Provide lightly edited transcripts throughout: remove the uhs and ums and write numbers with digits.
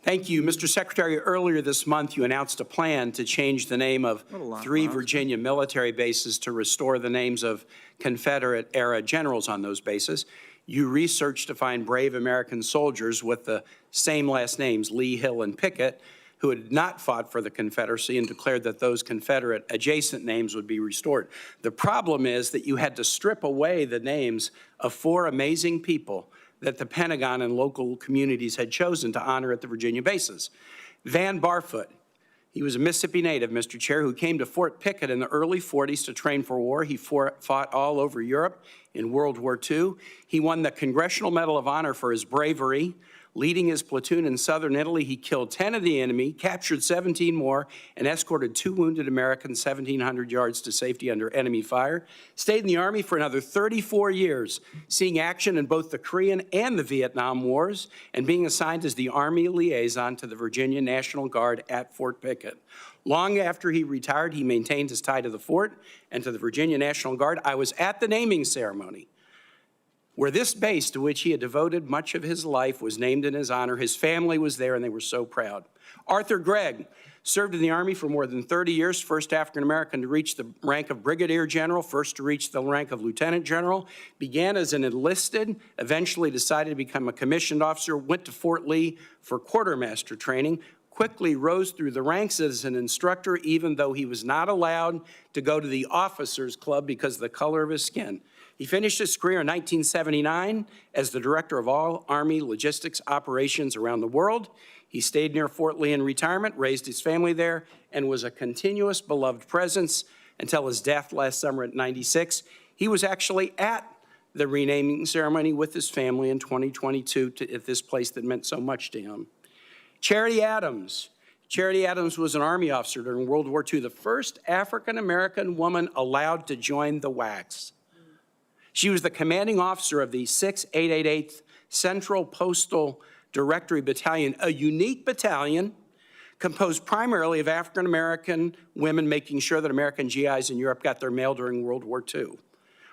Thank you. Mr. Secretary, earlier this month, you announced a plan to change the name of 3 Virginia military bases to restore the names of Confederate-era generals on those bases. You researched to find brave American soldiers with the same last names, Lee, Hill, and Pickett, who had not fought for the Confederacy and declared that those Confederate-adjacent names would be restored. The problem is that you had to strip away the names of 4 amazing people that the Pentagon and local communities had chosen to honor at the Virginia bases. Van Barfoot, he was a Mississippi native, Mr. Chair, who came to Fort Pickett in the early 40s to train for war. He fought all over Europe in World War II. He won the Congressional Medal of Honor for his bravery. Leading his platoon in southern Italy, he killed 10 of the enemy, captured 17 more, and escorted 2 wounded Americans 1,700 yards to safety under enemy fire. Stayed in the Army for another 34 years, seeing action in both the Korean and the Vietnam Wars, and being assigned as the Army liaison to the Virginia National Guard at Fort Pickett. Long after he retired, he maintained his tie to the fort and to the Virginia National Guard. I was at the naming ceremony, where this base, to which he had devoted much of his life, was named in his honor. His family was there, and they were so proud. Arthur Gregg served in the Army for more than 30 years, first African-American to reach the rank of brigadier general, first to reach the rank of lieutenant general, began as an enlisted, eventually decided to become a commissioned officer, went to Fort Lee for quartermaster training, quickly rose through the ranks as an instructor, even though he was not allowed to go to the officers' club because of the color of his skin. He finished his career in 1979 as the director of all Army logistics operations around the world. He stayed near Fort Lee in retirement, raised his family there, and was a continuous beloved presence until his death last summer at 96. He was actually at the renaming ceremony with his family in 2022 at this place that meant so much to him. Charity Adams. Charity Adams was an Army officer during World War II, the first African-American woman allowed to join the WACs. She was the commanding officer of the 6,888th Central Postal Directory Battalion, a unique battalion composed primarily of African-American women making sure that American GIs in Europe got their mail during World War II.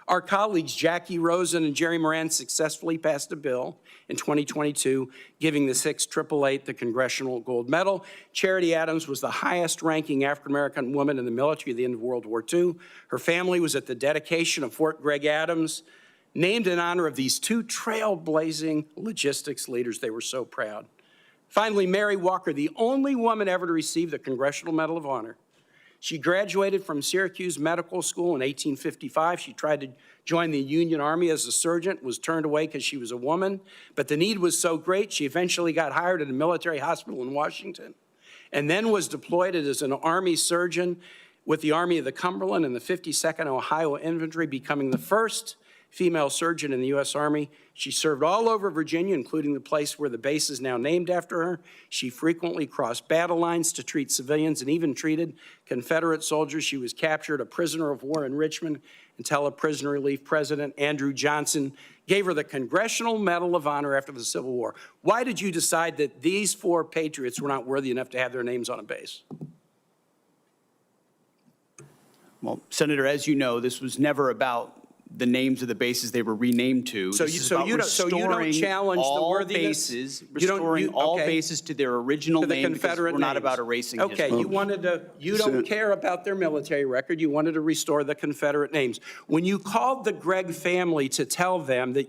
Our colleagues Jackie Rosen and Jerry Moran successfully passed a bill in 2022 giving the 6,888 the Congressional Gold Medal. Charity Adams was the highest-ranking African-American woman in the military at the end of World War II. Her family was at the dedication of Fort Gregg Adams, named in honor of these 2 trailblazing logistics leaders. They were so proud. Finally, Mary Walker, the only woman ever to receive the Congressional Medal of Honor. She graduated from Syracuse Medical School in 1855. She tried to join the Union Army as a surgeon, was turned away because she was a woman. But the need was so great, she eventually got hired at a military hospital in Washington and then was deployed as an Army surgeon with the Army of the Cumberland and the 52nd Ohio Infantry, becoming the first female surgeon in the U.S. Army. She served all over Virginia, including the place where the base is now named after her. She frequently crossed battle lines to treat civilians and even treated Confederate soldiers. She was captured a prisoner of war in Richmond until a prisoner relief president, Andrew Johnson, gave her the Congressional Medal of Honor after the Civil War. Why did you decide that these 4 patriots were not worthy enough to have their names on a base? Well, Senator, as you know, this was never about the names of the bases they were renamed to. So you don't challenge the worthiness? Restoring all bases to their original name, because we're not about erasing history. Okay, you don't care about their military record. You wanted to restore the Confederate names. When you called the Gregg family to tell them that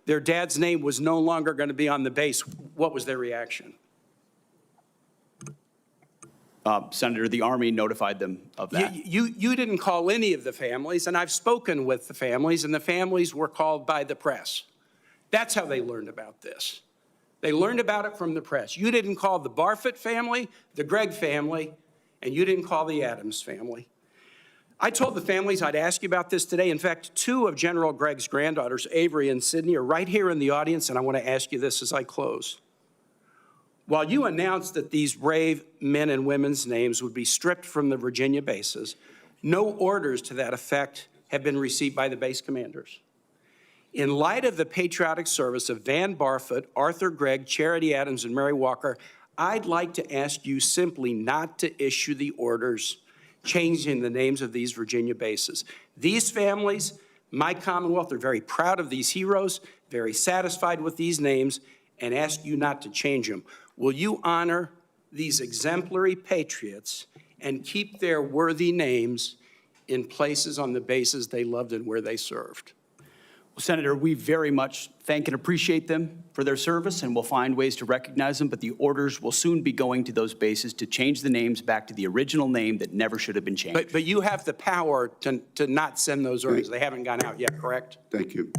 their dad's name was no longer going to be on the base, what was their reaction? Senator, the Army notified them of that. You didn't call any of the families, and I've spoken with the families, and the families were called by the press. That's how they learned about this. They learned about it from the press. You didn't call the Barfoot family, the Gregg family, and you didn't call the Adams family. I told the families I'd ask you about this today. In fact, 2 of General Gregg's granddaughters, Avery and Sydney, are right here in the audience, and I want to ask you this as I close. While you announced that these brave men and women's names would be stripped from the Virginia bases, no orders to that effect have been received by the base commanders. In light of the patriotic service of Van Barfoot, Arthur Gregg, Charity Adams, and Mary Walker, I'd like to ask you simply not to issue the orders changing the names of these Virginia bases. These families, my Commonwealth, are very proud of these heroes, very satisfied with these names, and ask you not to change them. Will you honor these exemplary patriots and keep their worthy names in places on the bases they loved and where they served? Well, Senator, we very much thank and appreciate them for their service, and we'll find ways to recognize them, but the orders will soon be going to those bases to change the names back to the original name that never should have been changed. But you have the power to not send those orders. They haven't gone out yet, correct? Thank you.